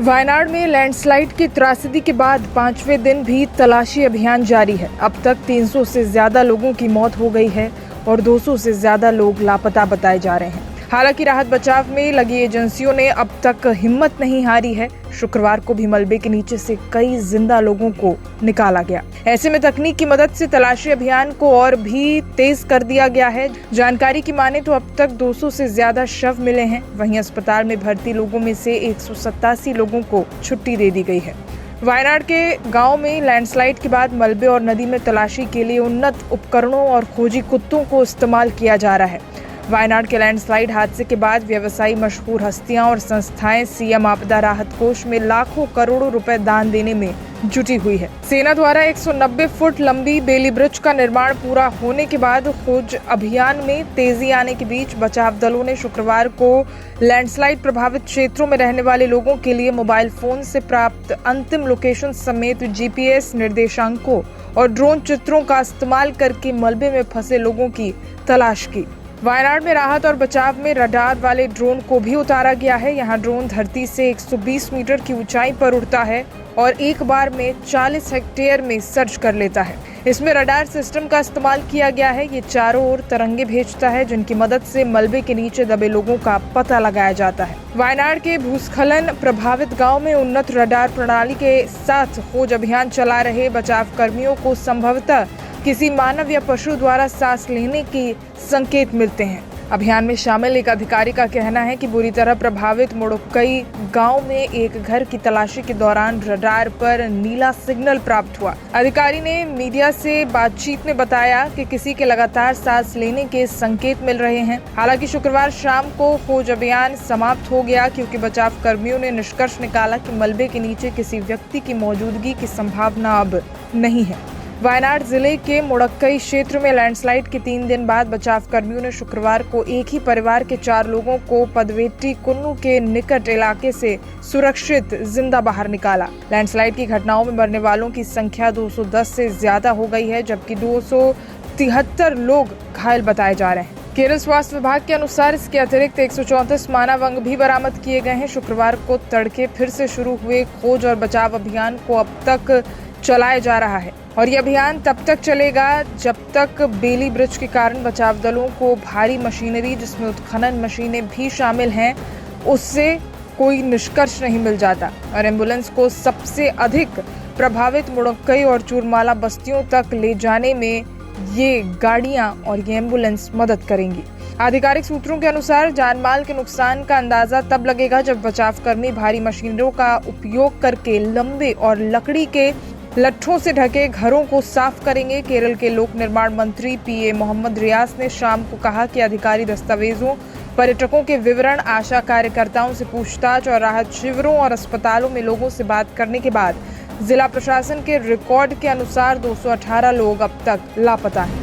वायनाड में लैंडस्लाइड की त्रासदी के बाद 5वें दिन भी तलाशी अभियान जारी है। अब तक 300 से ज्यादा लोगों की मौत हो गई है और 200 से ज्यादा लोग लापता बताए जा रहे हैं। हालांकि राहत बचाव में लगी एजेंसियों ने अब तक हिम्मत नहीं हारी है। शुक्रवार को भी मलबे के नीचे से कई जिंदा लोगों को निकाला गया। ऐसे में तकनीक की मदद से तलाशी अभियान को और भी तेज कर दिया गया है। जानकारी की माने तो अब तक 200 से ज्यादा शव मिले हैं। वहीं अस्पताल में भर्ती लोगों में से 187 लोगों को छुट्टी दे दी गई है। वायनाड के गांव में लैंडस्लाइड के बाद मलबे और नदी में तलाशी के लिए उन्नत उपकरणों और खोजी कुत्तों को इस्तेमाल किया जा रहा है। वायनाड के लैंडस्लाइड हादसे के बाद व्यवसायी, मशहूर हस्तियां और संस्थाएं सीएम आपदा राहत कोष में लाखों करोड़ों रुपए दान देने में जुटी हुई है। सेना द्वारा 190 फुट लंबी बेली ब्रिज का निर्माण पूरा होने के बाद खोज अभियान में तेजी आने के बीच बचाव दलों ने शुक्रवार को लैंडस्लाइड प्रभावित क्षेत्रों में रहने वाले लोगों के लिए मोबाइल फोन से प्राप्त अंतिम लोकेशन समेत जीपीएस निर्देशांकों और ड्रोन चित्रों का इस्तेमाल करके मलबे में फंसे लोगों की तलाश की। वायनाड में राहत और बचाव में रडार वाले ड्रोन को भी उतारा गया है। यहाँ ड्रोन धरती से 120 मीटर की ऊंचाई पर उड़ता है और एक बार में 40 हेक्टेयर में सर्च कर लेता है। इसमें रडार सिस्टम का इस्तेमाल किया गया है। ये चारों ओर तरंगे भेजता है, जिनकी मदद से मलबे के नीचे दबे लोगों का पता लगाया जाता है। वायनाड के भूस्खलन प्रभावित गांव में उन्नत रडार प्रणाली के साथ खोज अभियान चला रहे बचाव कर्मियों को संभवतः किसी मानव या पशु द्वारा सांस लेने के संकेत मिलते हैं। अभियान में शामिल एक अधिकारी का कहना है कि बुरी तरह प्रभावित मुड़क्कई गांव में एक घर की तलाशी के दौरान रडार पर नीला सिग्नल प्राप्त हुआ। अधिकारी ने मीडिया से बातचीत में बताया कि किसी के लगातार सांस लेने के संकेत मिल रहे हैं। हालांकि शुक्रवार शाम को खोज अभियान समाप्त हो गया, क्योंकि बचाव कर्मियों ने निष्कर्ष निकाला कि मलबे के नीचे किसी व्यक्ति की मौजूदगी की संभावना अब नहीं है। वायनाड जिले के मुड़क्कई क्षेत्र में लैंडस्लाइड के 3 दिन बाद बचाव कर्मियों ने शुक्रवार को एक ही परिवार के 4 लोगों को पदवेट्टी कुन्नू के निकट इलाके से सुरक्षित जिंदा बाहर निकाला। लैंडस्लाइड की घटनाओं में मरने वालों की संख्या 210 से ज्यादा हो गई है, जबकि 273 लोग घायल बताए जा रहे हैं। केरल स्वास्थ्य विभाग के अनुसार इसके अतिरिक्त 134 मानव अंग भी बरामद किए गए हैं। शुक्रवार को तड़के फिर से शुरू हुए खोज और बचाव अभियान को अब तक चलाया जा रहा है और ये अभियान तब तक चलेगा जब तक बेली ब्रिज के कारण बचाव दलों को भारी मशीनरी, जिसमें उत्खनन मशीनें भी शामिल हैं, उससे कोई निष्कर्ष नहीं मिल जाता और एम्बुलेंस को सबसे अधिक प्रभावित मुड़क्कई और चूरमाला बस्तियों तक ले जाने में ये गाड़ियां और ये एम्बुलेंस मदद करेंगी। आधिकारिक सूत्रों के अनुसार जानमाल के नुकसान का अंदाजा तब लगेगा जब बचाव कर्मी भारी मशीनरों का उपयोग करके लंबे और लकड़ी के लट्ठों से ढके घरों को साफ करेंगे। केरल के लोक निर्माण मंत्री पीए मोहम्मद रियाज ने शाम को कहा कि अधिकारी दस्तावेजों, पर्यटकों के विवरण, आशा कार्यकर्ताओं से पूछताछ और राहत शिविरों और अस्पतालों में लोगों से बात करने के बाद जिला प्रशासन के रिकॉर्ड के अनुसार 218 लोग अब तक लापता हैं।